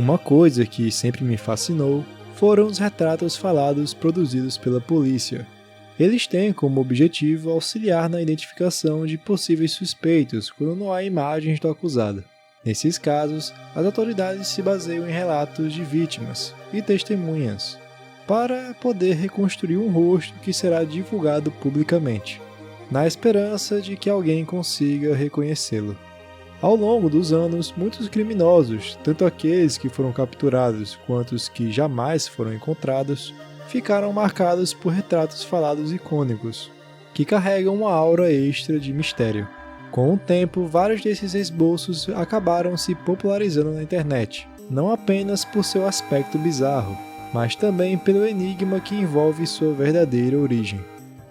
Uma coisa que sempre me fascinou foram os retratos falados produzidos pela polícia. Eles têm como objetivo auxiliar na identificação de possíveis suspeitos quando não há imagens do acusado. Nesses casos, as autoridades se baseiam em relatos de vítimas e testemunhas, para poder reconstruir um rosto que será divulgado publicamente, na esperança de que alguém consiga reconhecê-lo. Ao longo dos anos, muitos criminosos, tanto aqueles que foram capturados quanto os que jamais foram encontrados, ficaram marcados por retratos falados icônicos, que carregam uma aura extra de mistério. Com o tempo, vários desses esboços acabaram se popularizando na internet, não apenas por seu aspecto bizarro, mas também pelo enigma que envolve sua verdadeira origem.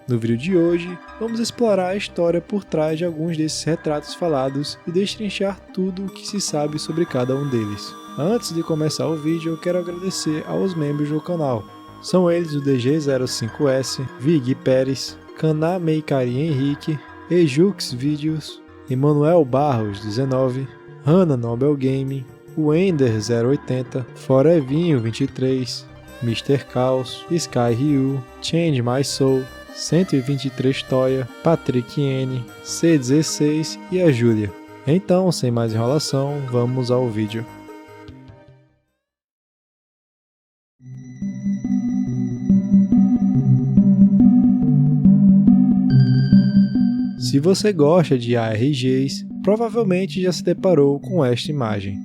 No vídeo de hoje, vamos explorar a história por trás de alguns desses retratos falados e destrinchar tudo o que se sabe sobre cada um deles. Antes de começar o vídeo, eu quero agradecer aos membros do canal. São eles o DG05S, Vig Pérez, Caná Meicari Henrique, Ejux Vídeos, Emanuel Barros 19, Hanna Nobel Gaming, Wender 080, Forevinho 23, Mr. Caos, Sky Ryu, Change My Soul, 123 Toya, Patrick N, C16 e a Júlia. Então, sem mais enrolação, vamos ao vídeo. Se você gosta de ARGs, provavelmente já se deparou com esta imagem.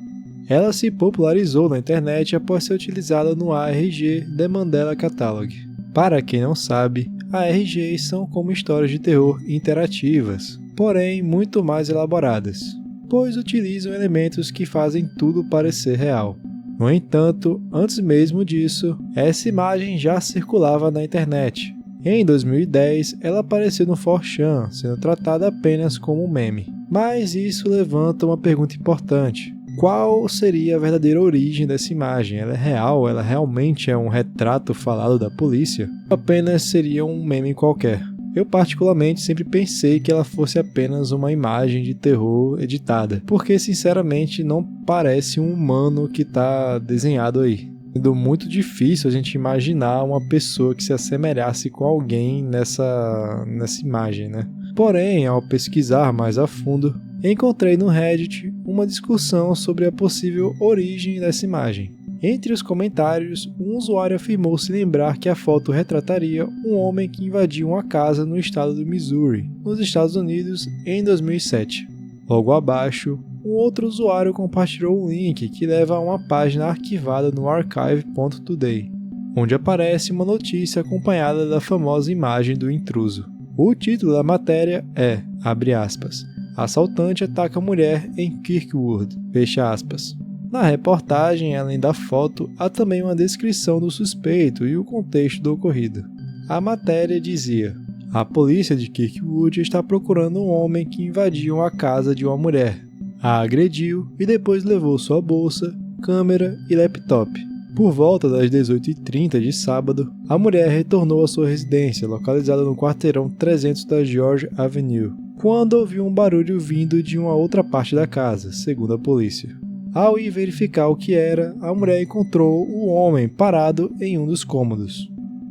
Ela se popularizou na internet após ser utilizada no ARG The Mandela Catalog. Para quem não sabe, ARGs são como histórias de terror interativas, porém muito mais elaboradas, pois utilizam elementos que fazem tudo parecer real. No entanto, antes mesmo disso, essa imagem já circulava na internet. Em 2010, ela apareceu no 4chan, sendo tratada apenas como um meme. Mas isso levanta uma pergunta importante. Qual seria a verdadeira origem dessa imagem? Ela é real? Ela realmente é um retrato falado da polícia? Ou apenas seria um meme qualquer? Eu particularmente sempre pensei que ela fosse apenas uma imagem de terror editada, porque sinceramente não parece um humano que está desenhado aí. Sendo muito difícil a gente imaginar uma pessoa que se assemelhasse com alguém nessa imagem, né? Porém, ao pesquisar mais a fundo, encontrei no Reddit uma discussão sobre a possível origem dessa imagem. Entre os comentários, um usuário afirmou se lembrar que a foto retrataria um homem que invadiu uma casa no estado do Missouri, nos Estados Unidos, em 2007. Logo abaixo, um outro usuário compartilhou um link que leva a uma página arquivada no archive.today, onde aparece uma notícia acompanhada da famosa imagem do intruso. O título da matéria é, abre aspas, assaltante ataca mulher em Kirkwood, fecha aspas. Na reportagem, além da foto, há também uma descrição do suspeito e o contexto do ocorrido. A matéria dizia: a polícia de Kirkwood está procurando um homem que invadiu a casa de uma mulher, a agrediu e depois levou sua bolsa, câmera e laptop. Por volta das 18h30 de sábado, a mulher retornou à sua residência, localizada no quarteirão 300 da George Avenue, quando ouviu um barulho vindo de uma outra parte da casa, segundo a polícia. Ao ir verificar o que era, a mulher encontrou o homem parado em um dos cômodos.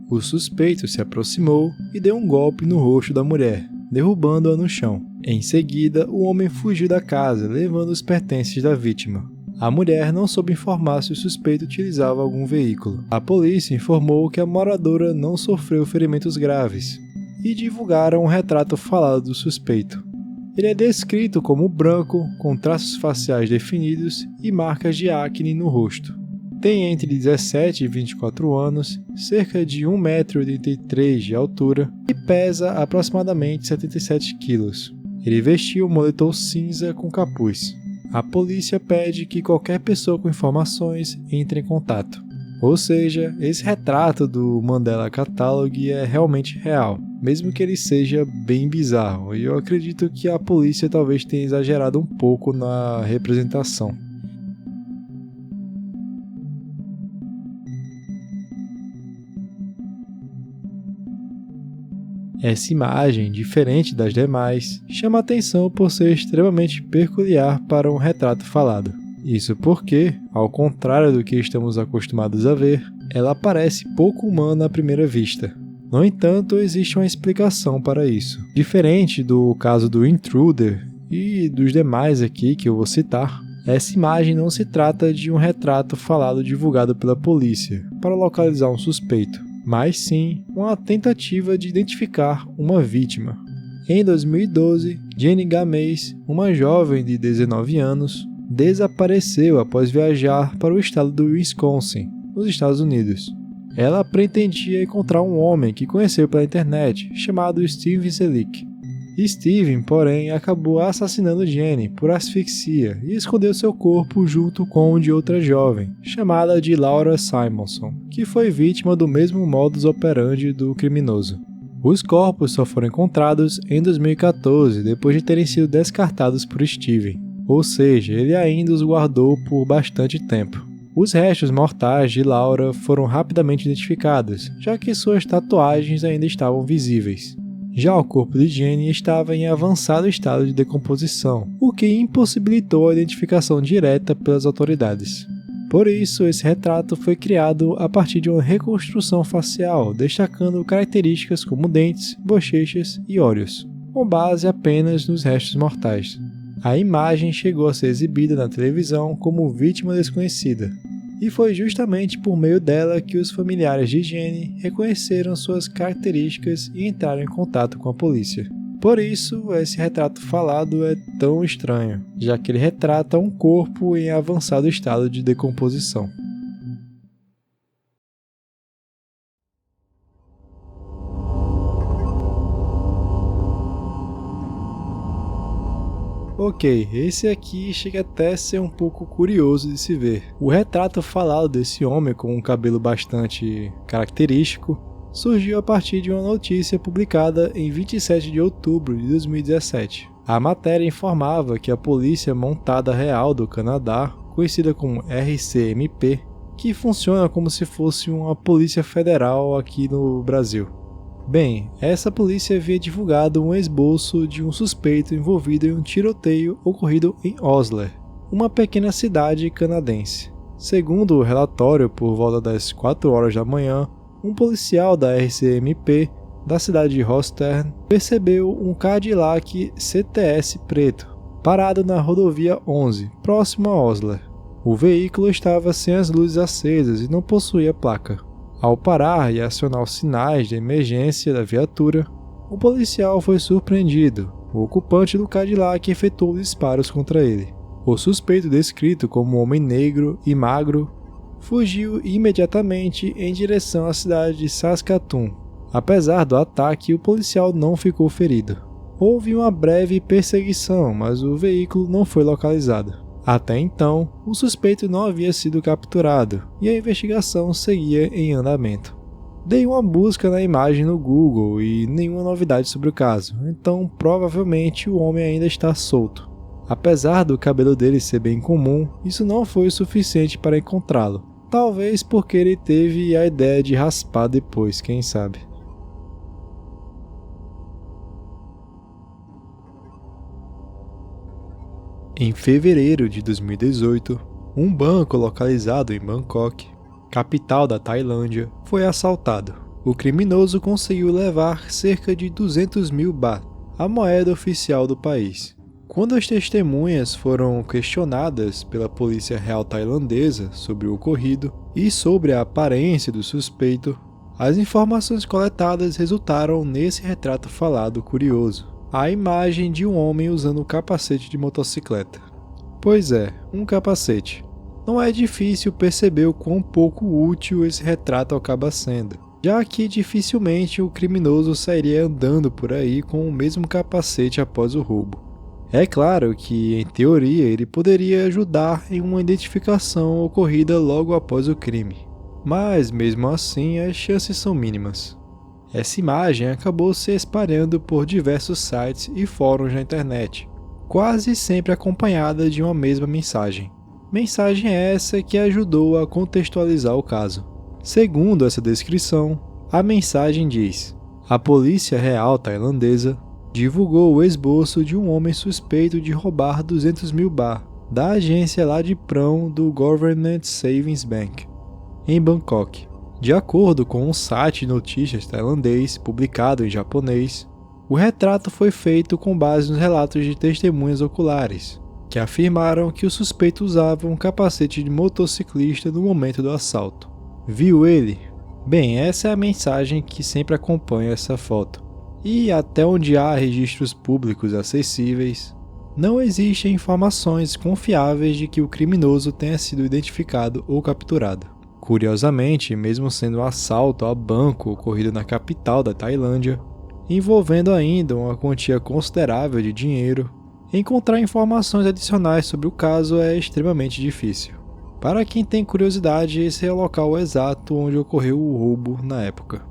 O suspeito se aproximou e deu um golpe no rosto da mulher, derrubando-a no chão. Em seguida, o homem fugiu da casa, levando os pertences da vítima. A mulher não soube informar se o suspeito utilizava algum veículo. A polícia informou que a moradora não sofreu ferimentos graves e divulgaram um retrato falado do suspeito. Ele é descrito como branco, com traços faciais definidos e marcas de acne no rosto. Tem entre 17 e 24 anos, cerca de 1,83 m de altura e pesa aproximadamente 77 kg. Ele vestiu um moletom cinza com capuz. A polícia pede que qualquer pessoa com informações entre em contato. Ou seja, esse retrato do Mandela Catalog é realmente real, mesmo que ele seja bem bizarro, e eu acredito que a polícia talvez tenha exagerado um pouco na representação. Essa imagem, diferente das demais, chama atenção por ser extremamente peculiar para um retrato falado. Isso porque, ao contrário do que estamos acostumados a ver, ela parece pouco humana à primeira vista. No entanto, existe uma explicação para isso. Diferente do caso do Intruder e dos demais aqui que eu vou citar, essa imagem não se trata de um retrato falado divulgado pela polícia para localizar um suspeito, mas sim uma tentativa de identificar uma vítima. Em 2012, Jenny Gameis, uma jovem de 19 anos, desapareceu após viajar para o estado do Wisconsin, nos Estados Unidos. Ela pretendia encontrar um homem que conheceu pela internet, chamado Steven Selick. Steven, porém, acabou assassinando Jenny por asfixia e escondeu seu corpo junto com o de outra jovem, chamada de Laura Simonson, que foi vítima do mesmo modus operandi do criminoso. Os corpos só foram encontrados em 2014, depois de terem sido descartados por Steven, ou seja, ele ainda os guardou por bastante tempo. Os restos mortais de Laura foram rapidamente identificados, já que suas tatuagens ainda estavam visíveis. Já o corpo de Jenny estava em avançado estado de decomposição, o que impossibilitou a identificação direta pelas autoridades. Por isso, esse retrato foi criado a partir de uma reconstrução facial, destacando características como dentes, bochechas e olhos, com base apenas nos restos mortais. A imagem chegou a ser exibida na televisão como vítima desconhecida, e foi justamente por meio dela que os familiares de Jenny reconheceram suas características e entraram em contato com a polícia. Por isso, esse retrato falado é tão estranho, já que ele retrata um corpo em avançado estado de decomposição. Ok, esse aqui chega até a ser um pouco curioso de se ver. O retrato falado desse homem com um cabelo bastante característico surgiu a partir de uma notícia publicada em 27 de outubro de 2017. A matéria informava que a Polícia Montada Real do Canadá, conhecida como RCMP, que funciona como se fosse uma polícia federal aqui no Brasil. Bem, essa polícia havia divulgado um esboço de um suspeito envolvido em um tiroteio ocorrido em Osler, uma pequena cidade canadense. Segundo o relatório, por volta das 4 horas da manhã, um policial da RCMP da cidade de Rostern percebeu um Cadillac CTS preto, parado na rodovia 11, próximo a Osler. O veículo estava sem as luzes acesas e não possuía placa. Ao parar e acionar os sinais de emergência da viatura, o policial foi surpreendido. O ocupante do Cadillac efetuou disparos contra ele. O suspeito, descrito como um homem negro e magro, fugiu imediatamente em direção à cidade de Saskatoon. Apesar do ataque, o policial não ficou ferido. Houve uma breve perseguição, mas o veículo não foi localizado. Até então, o suspeito não havia sido capturado e a investigação seguia em andamento. Dei uma busca na imagem no Google e nenhuma novidade sobre o caso, então provavelmente o homem ainda está solto. Apesar do cabelo dele ser bem comum, isso não foi o suficiente para encontrá-lo. Talvez porque ele teve a ideia de raspar depois, quem sabe. Em fevereiro de 2018, um banco localizado em Bangkok, capital da Tailândia, foi assaltado. O criminoso conseguiu levar cerca de 200 mil baht, a moeda oficial do país. Quando as testemunhas foram questionadas pela Polícia Real Tailandesa sobre o ocorrido e sobre a aparência do suspeito, as informações coletadas resultaram nesse retrato falado curioso. A imagem de um homem usando um capacete de motocicleta. Pois é, um capacete. Não é difícil perceber o quão pouco útil esse retrato acaba sendo, já que dificilmente o criminoso sairia andando por aí com o mesmo capacete após o roubo. É claro que, em teoria, ele poderia ajudar em uma identificação ocorrida logo após o crime, mas mesmo assim as chances são mínimas. Essa imagem acabou se espalhando por diversos sites e fóruns na internet, quase sempre acompanhada de uma mesma mensagem. Mensagem essa que ajudou a contextualizar o caso. Segundo essa descrição, a mensagem diz: a Polícia Real Tailandesa divulgou o esboço de um homem suspeito de roubar 200 mil baht da agência Ladprão do Government Savings Bank, em Bangkok. De acordo com um site de notícias tailandês publicado em japonês, o retrato foi feito com base nos relatos de testemunhas oculares, que afirmaram que o suspeito usava um capacete de motociclista no momento do assalto. Viu ele? Bem, essa é a mensagem que sempre acompanha essa foto. E até onde há registros públicos acessíveis, não existem informações confiáveis de que o criminoso tenha sido identificado ou capturado. Curiosamente, mesmo sendo um assalto a banco ocorrido na capital da Tailândia, envolvendo ainda uma quantia considerável de dinheiro, encontrar informações adicionais sobre o caso é extremamente difícil. Para quem tem curiosidade, esse é o local exato onde ocorreu o roubo na época.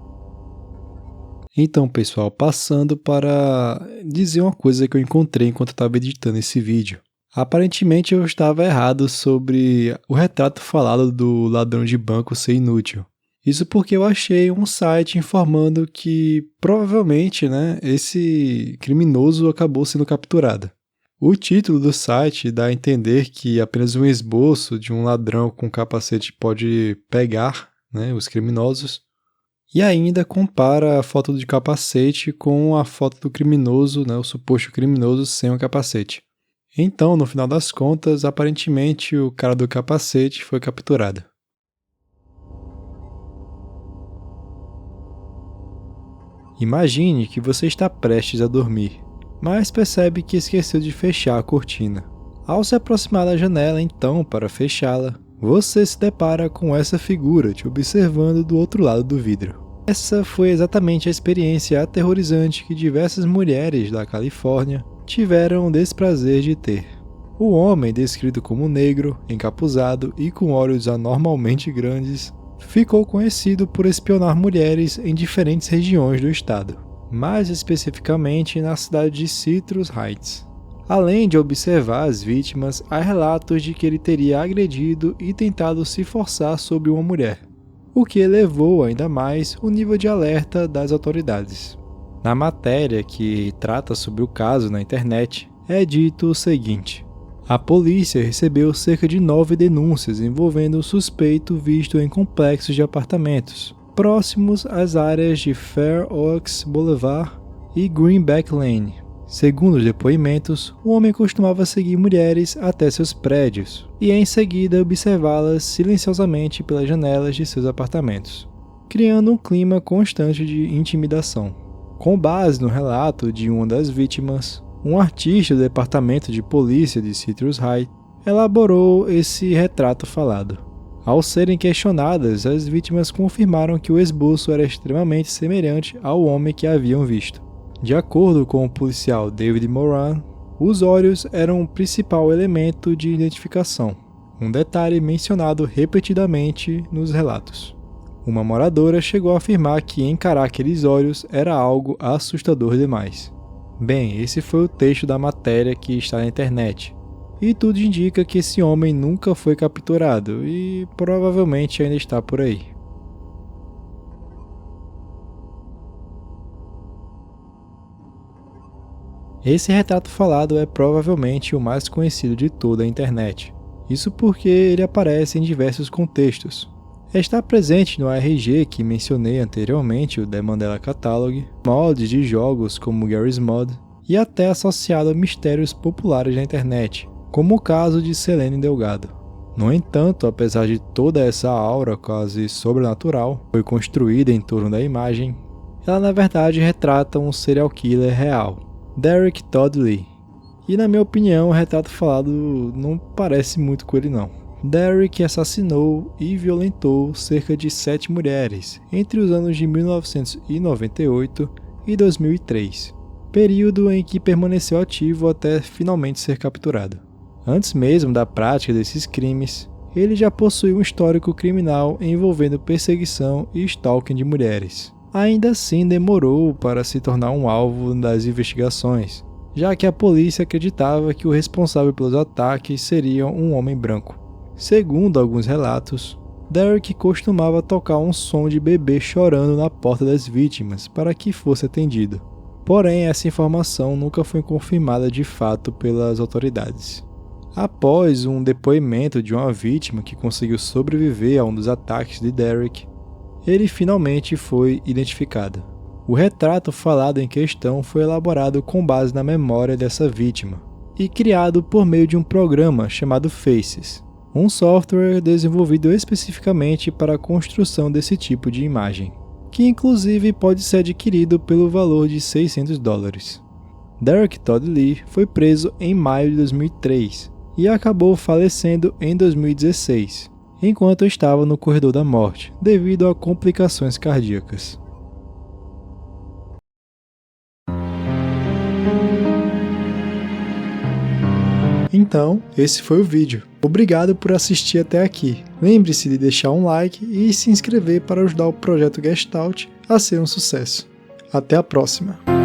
Então, pessoal, passando para dizer uma coisa que eu encontrei enquanto eu estava editando esse vídeo. Aparentemente eu estava errado sobre o retrato falado do ladrão de banco ser inútil. Isso porque eu achei um site informando que provavelmente, esse criminoso acabou sendo capturado. O título do site dá a entender que apenas um esboço de um ladrão com capacete pode pegar, os criminosos, e ainda compara a foto de capacete com a foto do criminoso, o suposto criminoso sem o capacete. Então, no final das contas, aparentemente o cara do capacete foi capturado. Imagine que você está prestes a dormir, mas percebe que esqueceu de fechar a cortina. Ao se aproximar da janela, então, para fechá-la, você se depara com essa figura te observando do outro lado do vidro. Essa foi exatamente a experiência aterrorizante que diversas mulheres da Califórnia tiveram o desprazer de ter. O homem, descrito como negro, encapuzado e com olhos anormalmente grandes, ficou conhecido por espionar mulheres em diferentes regiões do estado, mais especificamente na cidade de Citrus Heights. Além de observar as vítimas, há relatos de que ele teria agredido e tentado se forçar sobre uma mulher, o que elevou ainda mais o nível de alerta das autoridades. Na matéria que trata sobre o caso na internet, é dito o seguinte: a polícia recebeu cerca de 9 denúncias envolvendo o suspeito visto em complexos de apartamentos, próximos às áreas de Fair Oaks Boulevard e Greenback Lane. Segundo os depoimentos, o homem costumava seguir mulheres até seus prédios e em seguida observá-las silenciosamente pelas janelas de seus apartamentos, criando um clima constante de intimidação. Com base no relato de uma das vítimas, um artista do departamento de polícia de Citrus Heights elaborou esse retrato falado. Ao serem questionadas, as vítimas confirmaram que o esboço era extremamente semelhante ao homem que haviam visto. De acordo com o policial David Moran, os olhos eram o principal elemento de identificação, um detalhe mencionado repetidamente nos relatos. Uma moradora chegou a afirmar que encarar aqueles olhos era algo assustador demais. Bem, esse foi o texto da matéria que está na internet, e tudo indica que esse homem nunca foi capturado e provavelmente ainda está por aí. Esse retrato falado é provavelmente o mais conhecido de toda a internet, isso porque ele aparece em diversos contextos. Está presente no ARG que mencionei anteriormente, o The Mandela Catalog, mods de jogos como Garry's Mod, e até associado a mistérios populares da internet, como o caso de Selene Delgado. No entanto, apesar de toda essa aura quase sobrenatural que foi construída em torno da imagem, ela na verdade retrata um serial killer real, Derek Todd Lee. E na minha opinião, o retrato falado não parece muito com ele não. Derek assassinou e violentou cerca de 7 mulheres entre os anos de 1998 e 2003, período em que permaneceu ativo até finalmente ser capturado. Antes mesmo da prática desses crimes, ele já possui um histórico criminal envolvendo perseguição e stalking de mulheres. Ainda assim, demorou para se tornar um alvo das investigações, já que a polícia acreditava que o responsável pelos ataques seria um homem branco. Segundo alguns relatos, Derek costumava tocar um som de bebê chorando na porta das vítimas para que fosse atendido. Porém, essa informação nunca foi confirmada de fato pelas autoridades. Após um depoimento de uma vítima que conseguiu sobreviver a um dos ataques de Derek, ele finalmente foi identificado. O retrato falado em questão foi elaborado com base na memória dessa vítima e criado por meio de um programa chamado Faces, um software desenvolvido especificamente para a construção desse tipo de imagem, que inclusive pode ser adquirido pelo valor de $600. Derek Todd Lee foi preso em maio de 2003 e acabou falecendo em 2016, enquanto estava no corredor da morte, devido a complicações cardíacas. Então, esse foi o vídeo. Obrigado por assistir até aqui. Lembre-se de deixar um like e se inscrever para ajudar o projeto Gestalt a ser um sucesso. Até a próxima!